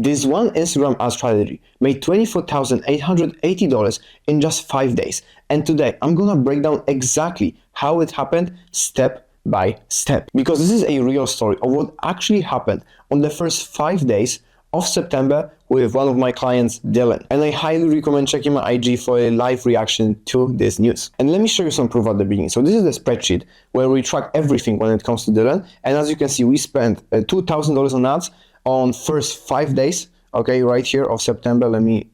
This one Instagram ad strategy made $24,880 in just 5 days. And today I'm gonna break down exactly how it happened step by step. Because this is a real story of what actually happened on the first 5 days of September with one of my clients, Dylan. And I highly recommend checking my IG for a live reaction to this news. And let me show you some proof at the beginning. So this is the spreadsheet where we track everything when it comes to Dylan. And as you can see, we spent $2,000 on ads on first 5 days, okay, right here of September. Let me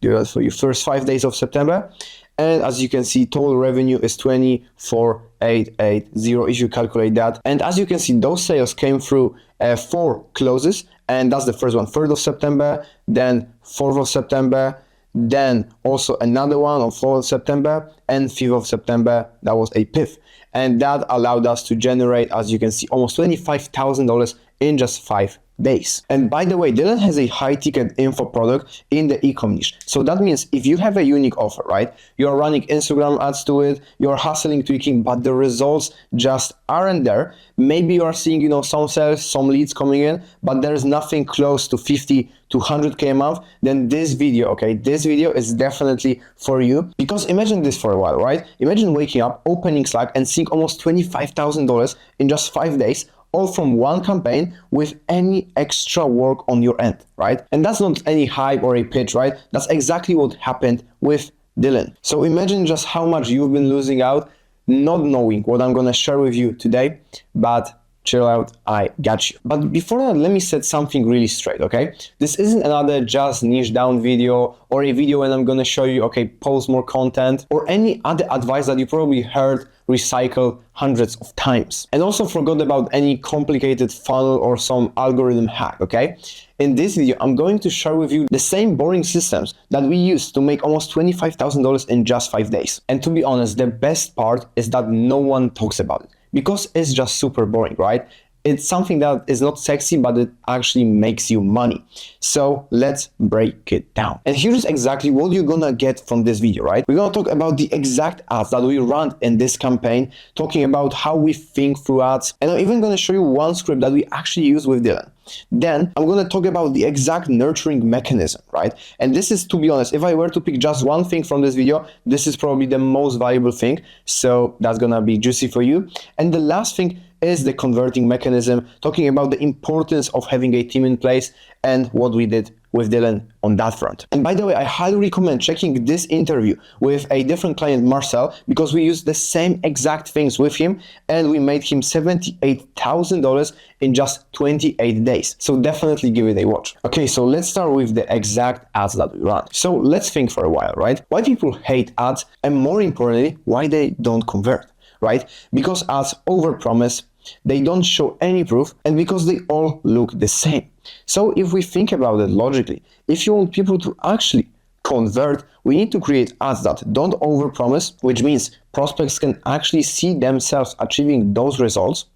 do that for you. First 5 days of September. And as you can see, total revenue is 24,880 if you calculate that. And as you can see, those sales came through 4 closes, and that's the first one, 3rd of September, then 4th of September, then also another one on 4th of September, and 5th of September, that was a PIF. And that allowed us to generate, as you can see, almost $25,000 in just 5 days. And by the way, Dylan has a high ticket info product in the e-com niche. So that means if you have a unique offer, right, you're running Instagram ads to it, you're hustling, tweaking, but the results just aren't there. Maybe you are seeing, some sales, some leads coming in, but there's nothing close to 50 to 100K a month, then this video is definitely for you. Because imagine this for a while, right? Imagine waking up, opening Slack and seeing almost $25,000 in just 5 days, all from one campaign with any extra work on your end, right? And that's not any hype or a pitch, right? That's exactly what happened with Dylan. So imagine just how much you've been losing out not knowing what I'm gonna share with you today, but chill out, I got you. But before that, let me set something really straight, okay? This isn't another just niche down video or a video when I'm gonna show you, okay, post more content or any other advice that you probably heard recycled hundreds of times. And also forgot about any complicated funnel or some algorithm hack, okay? In this video, I'm going to share with you the same boring systems that we used to make almost $25,000 in just 5 days. And to be honest, the best part is that no one talks about it because it's just super boring, right? It's something that is not sexy, but it actually makes you money. So let's break it down. And here's exactly what you're gonna get from this video, right? We're gonna talk about the exact ads that we run in this campaign, talking about how we think through ads, and I'm even gonna show you one script that we actually use with Dylan. Then I'm gonna talk about the exact nurturing mechanism, right? And this is, to be honest, if I were to pick just one thing from this video, this is probably the most valuable thing. So that's gonna be juicy for you. And the last thing is the converting mechanism, talking about the importance of having a team in place and what we did with Dylan on that front. And by the way, I highly recommend checking this interview with a different client, Marcel, because we used the same exact things with him and we made him $78,000 in just 28 days. So definitely give it a watch. Okay, so let's start with the exact ads that we run. So let's think for a while, right? Why people hate ads, and more importantly, why they don't convert, right? Because ads overpromise, they don't show any proof, and because they all look the same. So if we think about it logically, if you want people to actually convert, we need to create ads that don't overpromise, which means prospects can actually see themselves achieving those results,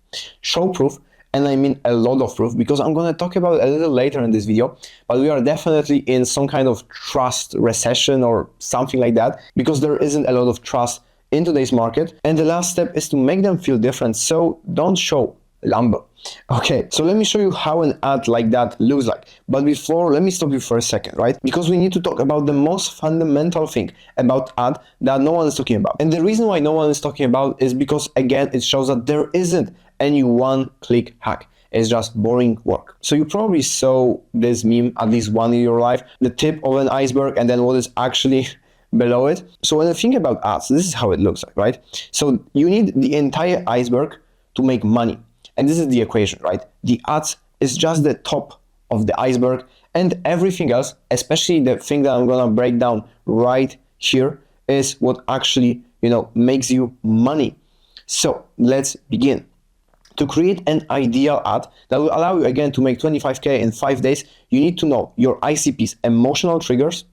show proof, and I mean a lot of proof, because I'm going to talk about it a little later in this video, but we are definitely in some kind of trust recession or something like that, because there isn't a lot of trust in today's market. And the last step is to make them feel different, so don't show Lambo. Okay, so let me show you how an ad like that looks like. But before, let me stop you for a second, right? Because we need to talk about the most fundamental thing about ad that no one is talking about. And the reason why no one is talking about is because, again, it shows that there isn't any one-click hack. It's just boring work. So you probably saw this meme at least one in your life, the tip of an iceberg and then what is actually below it. So when I think about ads, this is how it looks like, right? So you need the entire iceberg to make money. And this is the equation, right? The ads is just the top of the iceberg, and everything else, especially the thing that I'm gonna break down right here, is what actually, makes you money. So let's begin. To create an ideal ad that will allow you again to make 25K in 5 days, you need to know your ICP's emotional triggers,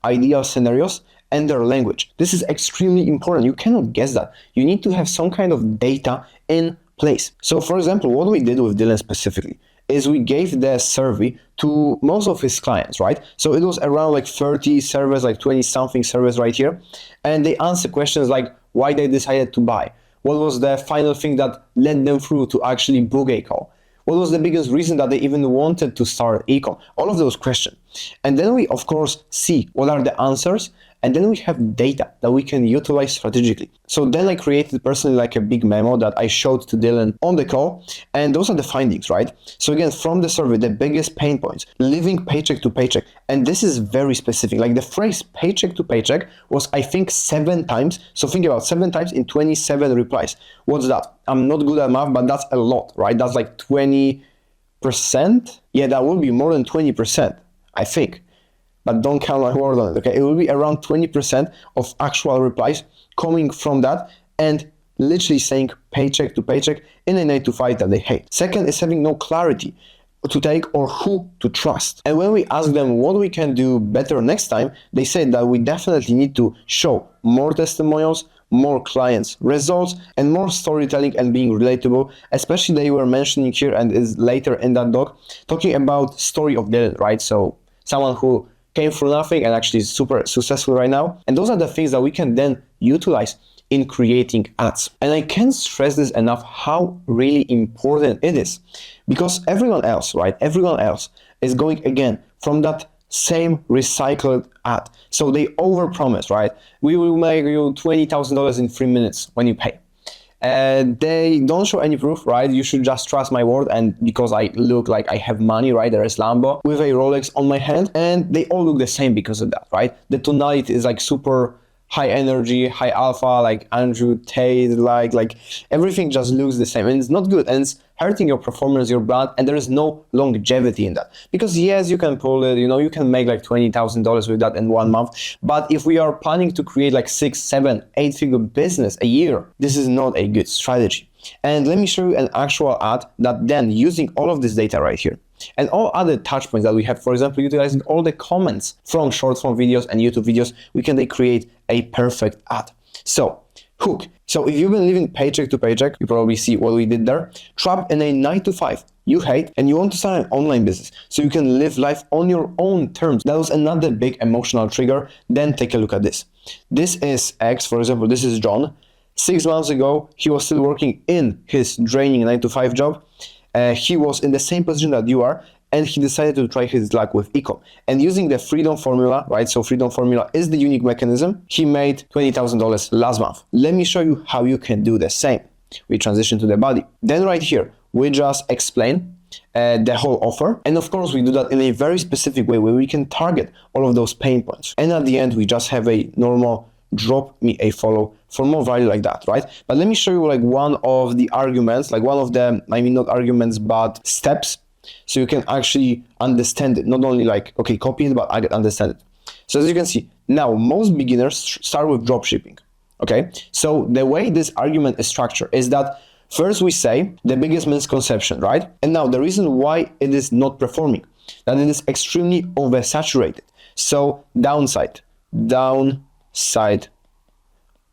ideal scenarios, and their language. This is extremely important. You cannot guess that. You need to have some kind of data in place. So for example, what we did with Dylan specifically is we gave the survey to most of his clients, right? So it was around like 30 servers, like 20 something servers right here. And they answer questions like why they decided to buy. What was the final thing that led them through to actually book a call? What was the biggest reason that they even wanted to start ecom? All of those questions. And then we, of course, see what are the answers, and then we have data that we can utilize strategically. So then I created personally like a big memo that I showed to Dylan on the call, and those are the findings, right? So again, from the survey, the biggest pain points, living paycheck to paycheck, and this is very specific. Like the phrase paycheck to paycheck was, I think, 7 times. So think about 7 times in 27 replies. What's that? I'm not good at math, but that's a lot, right? That's like 20%. Yeah, that will be more than 20%, I think. But don't count my word on it, okay? It will be around 20% of actual replies coming from that and literally saying paycheck to paycheck in a 9-to-5 that they hate. Second is having no clarity to take or who to trust. And when we ask them what we can do better next time, they said that we definitely need to show more testimonials, more clients results, and more storytelling and being relatable. Especially they were mentioning here, and is later in that doc, talking about story of Dylan, right? So someone who came through nothing and actually is super successful right now. And those are the things that we can then utilize in creating ads. And I can't stress this enough how really important it is, because everyone else, right? Everyone else is going again from that same recycled ad. So they overpromise, right? We will make you $20,000 in 3 minutes when you pay. They don't show any proof, right? You should just trust my word, and because I look like I have money, right? There is Lambo with a Rolex on my hand, and they all look the same because of that, right? The tonality is like super high energy, high alpha, like Andrew Tate, like everything just looks the same, and it's not good, and it's hurting your performance, your brand, and there is no longevity in that. Because yes, you can pull it, you can make like $20,000 with that in 1 month, but if we are planning to create like 6, 7, 8-figure business a year, this is not a good strategy. And let me show you an actual ad that then, using all of this data right here and all other touch points that we have, for example, utilizing all the comments from short form videos and YouTube videos, we can then create a perfect ad. So hook. So if you've been living paycheck to paycheck, you probably see what we did there. Trapped in a 9-to-5 you hate, and you want to start an online business so you can live life on your own terms. That was another big emotional trigger. Then take a look at this. This is X, for example. This is John. 6 months ago, he was still working in his draining 9-to-5 job. He was in the same position that you are, and he decided to try his luck with ecom. And using the Freedom Formula, right? So Freedom Formula is the unique mechanism. He made $20,000 last month. Let me show you how you can do the same. We transition to the body. Then right here, we just explain the whole offer. And of course, we do that in a very specific way where we can target all of those pain points. And at the end, we just have a normal drop me a follow for more value like that, right? But let me show you like one of the arguments, like one of the, not arguments, but steps, so you can actually understand it. Not only like, okay, copy it, but I can understand it. So as you can see, now most beginners start with dropshipping, okay? So the way this argument is structured is that first we say the biggest misconception, right? And now the reason why it is not performing, that it is extremely oversaturated. So downside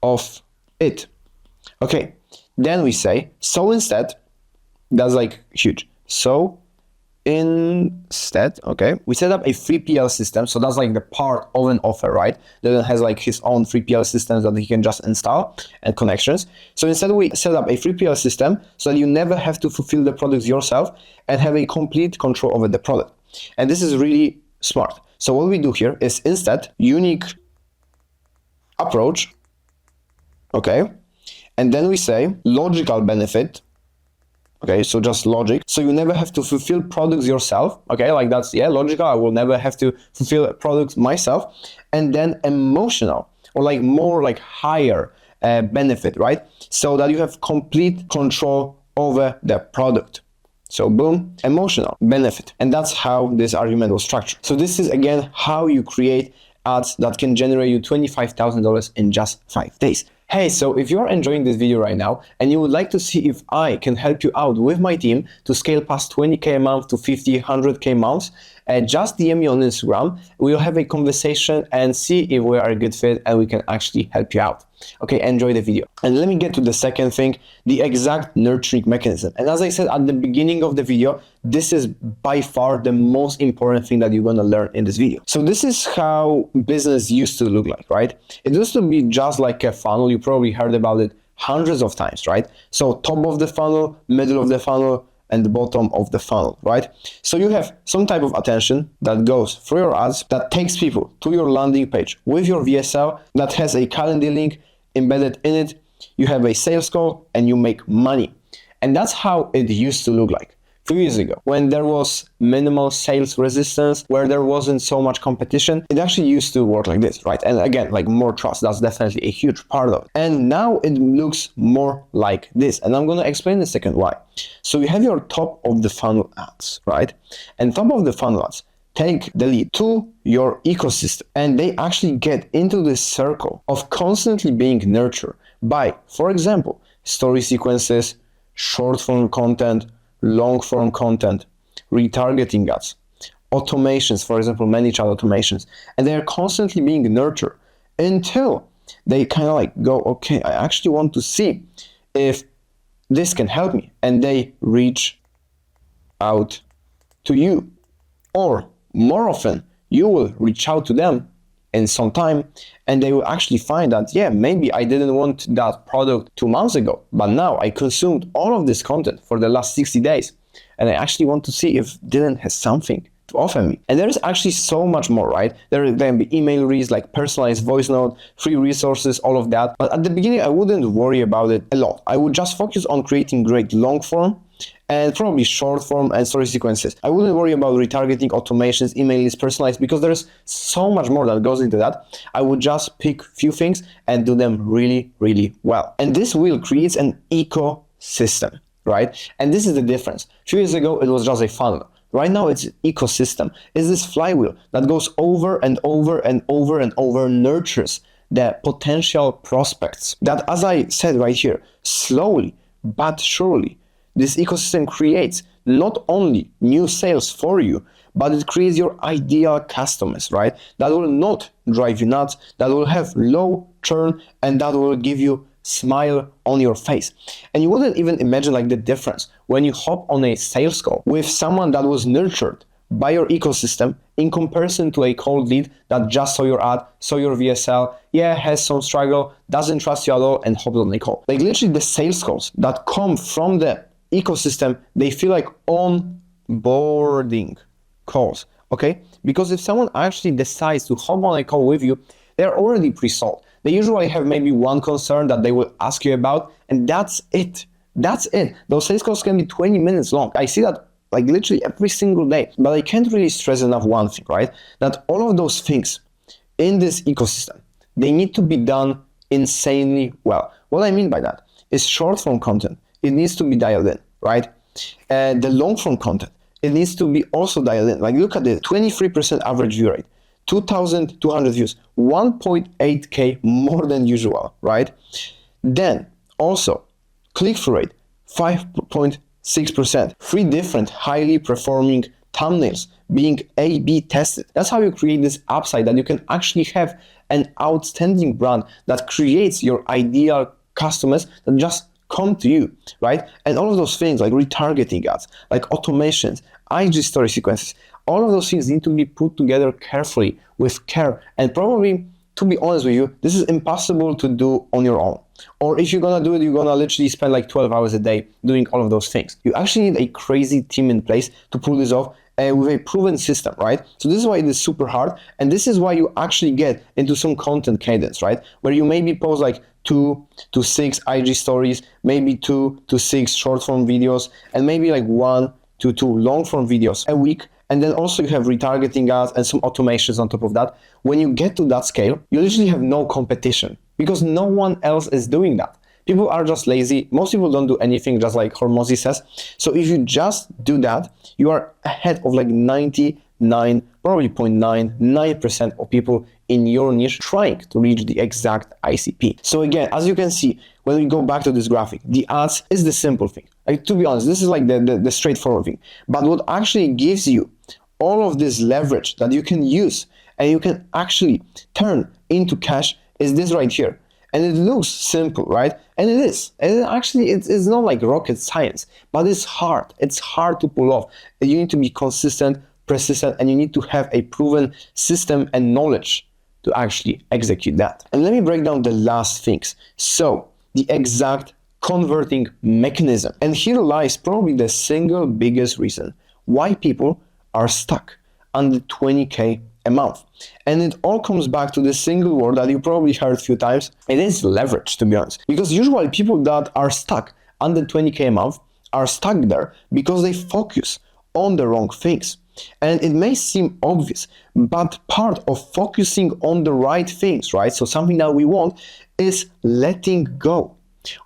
of it. Okay, then we say, so instead, that's like huge. So instead, okay, we set up a 3PL system. So that's like the part of an offer, right? That has like his own 3PL systems that he can just install and connections. So instead we set up a 3PL system so that you never have to fulfill the products yourself and have a complete control over the product. And this is really smart. So what we do here is instead unique approach, okay, and then we say logical benefit, okay, so just logic, so you never have to fulfill products yourself, okay, like that's, yeah, logical, I will never have to fulfill products myself. And then emotional, or like more like higher benefit, right, so that you have complete control over the product. So boom, emotional benefit. And that's how this argument was structured. So this is again how you create ads that can generate you $25,000 in just 5 days. Hey, so if you are enjoying this video right now and you would like to see if I can help you out with my team to scale past 20K a month to 50, 100K months, just DM me on Instagram. We'll have a conversation and see if we are a good fit and we can actually help you out. Okay, enjoy the video. And let me get to the second thing, the exact nurturing mechanism. And as I said at the beginning of the video, this is by far the most important thing that you're gonna learn in this video. So this is how business used to look like, right? It used to be just like a funnel. You probably heard about it hundreds of times, right? So top of the funnel, middle of the funnel, and the bottom of the funnel, right? So you have some type of attention that goes through your ads, that takes people to your landing page with your VSL, that has a calendar link embedded in it. You have a sales call and you make money. And that's how it used to look like 2 years ago, when there was minimal sales resistance, where there wasn't so much competition. It actually used to work like this, right? And again, like more trust, that's definitely a huge part of it. And now it looks more like this. And I'm going to explain in a second why. So you have your top of the funnel ads, right? And top of the funnel ads take the lead to your ecosystem, and they actually get into this circle of constantly being nurtured by, for example, story sequences, short form content, long form content, retargeting ads, automations, for example, ManyChat automations, and they are constantly being nurtured until they kind of like go, okay, I actually want to see if this can help me, and they reach out to you. Or more often, you will reach out to them in some time, and they will actually find that, yeah, maybe I didn't want that product 2 months ago, but now I consumed all of this content for the last 60 days, and I actually want to see if Dylan has something to offer me. And there is actually so much more, right? There can be email reads, like personalized voice note, free resources, all of that. But at the beginning, I wouldn't worry about it a lot. I would just focus on creating great long form and probably short form and story sequences. I wouldn't worry about retargeting, automations, email lists, personalized, because there's so much more that goes into that. I would just pick few things and do them really, really well. And this will create an ecosystem, right? And this is the difference. A few years ago, it was just a funnel. Right now, it's ecosystem. It's this flywheel that goes over and over and over and over, nurtures the potential prospects that, as I said right here, slowly but surely, this ecosystem creates not only new sales for you, but it creates your ideal customers, right? That will not drive you nuts, that will have low churn, and that will give you smile on your face. And you wouldn't even imagine like the difference when you hop on a sales call with someone that was nurtured by your ecosystem in comparison to a cold lead that just saw your ad, saw your VSL, yeah, has some struggle, doesn't trust you at all, and hopped on a call. Like literally the sales calls that come from the ecosystem, they feel like onboarding calls, okay? Because if someone actually decides to hop on a call with you, they're already pre-sold. They usually have maybe one concern that they will ask you about, and that's it. That's it. Those sales calls can be 20 minutes long. I see that like literally every single day, but I can't really stress enough one thing, right? That all of those things in this ecosystem, they need to be done insanely well. What I mean by that is short form content. It needs to be dialed in, right? And the long form content, it needs to be also dialed in. Like look at it, 23% average view rate, 2,200 views, 1.8K more than usual, right? Then also click-through rate, 5.6%, 3 different highly performing thumbnails being A/B tested. That's how you create this upside, that you can actually have an outstanding brand that creates your ideal customers that just come to you, right? And all of those things like retargeting ads, like automations, IG story sequences, all of those things need to be put together carefully with care. And probably, to be honest with you, this is impossible to do on your own. Or if you're gonna do it, you're gonna literally spend like 12 hours a day doing all of those things. You actually need a crazy team in place to pull this off with a proven system, right? So this is why it is super hard, and this is why you actually get into some content cadence, right? Where you maybe post like 2 to 6 IG stories, maybe 2 to 6 short form videos, and maybe like 1 to 2 long form videos a week. And then also you have retargeting ads and some automations on top of that. When you get to that scale, you literally have no competition because no one else is doing that. People are just lazy. Most people don't do anything, just like Hormozi says. So if you just do that, you are ahead of like 99, probably 0.99% of people in your niche trying to reach the exact ICP. So again, as you can see, when we go back to this graphic, the ads is the simple thing. Like, to be honest, this is like the straightforward thing. But what actually gives you all of this leverage that you can use and you can actually turn into cash is this right here. And it looks simple, right? And it is. And actually, it's not like rocket science, but it's hard. It's hard to pull off. You need to be consistent, persistent, and you need to have a proven system and knowledge to actually execute that. And let me break down the last things. So the exact converting mechanism. And here lies probably the single biggest reason why people are stuck under 20K a month. And it all comes back to the single word that you probably heard a few times. It is leverage, to be honest. Because usually people that are stuck under 20K a month are stuck there because they focus on the wrong things. And it may seem obvious, but part of focusing on the right things, right? So something that we want is letting go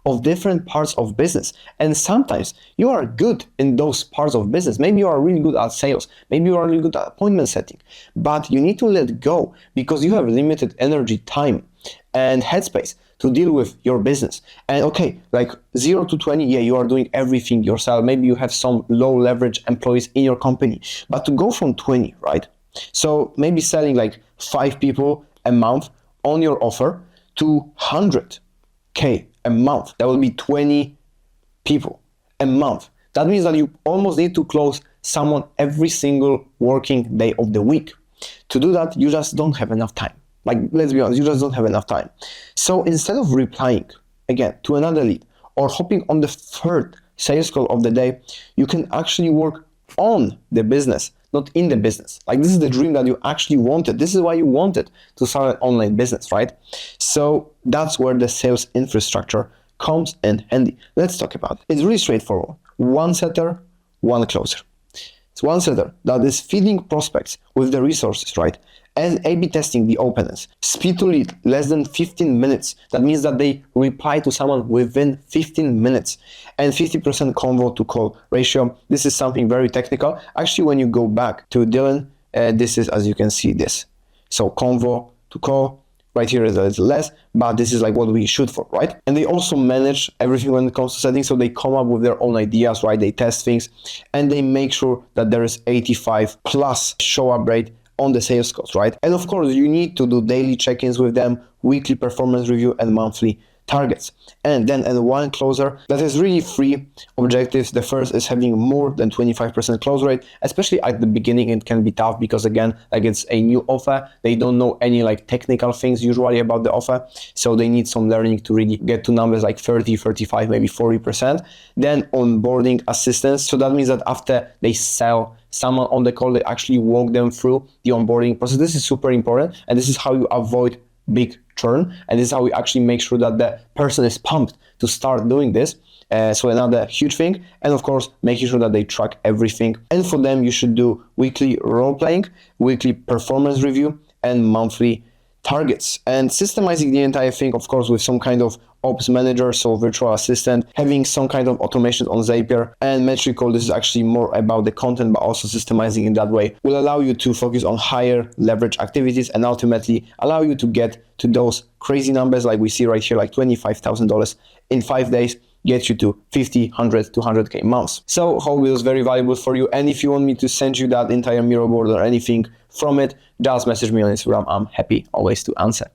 of different parts of business. And sometimes you are good in those parts of business. Maybe you are really good at sales. Maybe you are really good at appointment setting. But you need to let go because you have limited energy, time, and headspace to deal with your business. And okay, like 0 to 20, yeah, you are doing everything yourself. Maybe you have some low leverage employees in your company. But to go from 20, right? So maybe selling like 5 people a month on your offer to 100K a month. That will be 20 people a month. That means that you almost need to close someone every single working day of the week. To do that, you just don't have enough time. Like, let's be honest, you just don't have enough time. So instead of replying again to another lead or hopping on the third sales call of the day, you can actually work on the business, not in the business. Like, this is the dream that you actually wanted. This is why you wanted to start an online business, right? So that's where the sales infrastructure comes in handy. Let's talk about it. It's really straightforward. One setter, one closer. It's one setter that is feeding prospects with the resources, right? And A/B testing the openness. Speed to lead, less than 15 minutes. That means that they reply to someone within 15 minutes. And 50% convo to call ratio. This is something very technical. Actually, when you go back to Dylan, this is, as you can see, this. So convo to call. Right here is a little less, but this is like what we shoot for, right? And they also manage everything when it comes to settings. So they come up with their own ideas, right? They test things and they make sure that there is 85 plus show up rate on the sales calls, right? And of course, you need to do daily check-ins with them, weekly performance review, and monthly targets. And then and one closer that has really 3 objectives. The first is having more than 25% close rate. Especially at the beginning, it can be tough because again, like it's a new offer. They don't know any like technical things usually about the offer. So they need some learning to really get to numbers like 30, 35, maybe 40%. Then onboarding assistance. So that means that after they sell someone on the call, they actually walk them through the onboarding process. This is super important. And this is how you avoid big churn, and this is how we actually make sure that the person is pumped to start doing this. So another huge thing, and of course making sure that they track everything. And for them, you should do weekly role playing, weekly performance review, and monthly targets. And systemizing the entire thing, of course, with some kind of ops manager, so virtual assistant, having some kind of automation on Zapier, and Metrical. This is actually more about the content, but also systemizing in that way will allow you to focus on higher leverage activities and ultimately allow you to get to those crazy numbers like we see right here, like $25,000 in 5 days, get you to 50, 100, 200K months. So hope it was very valuable for you. And if you want me to send you that entire Miro board or anything from it, just message me on Instagram. I'm happy always to answer.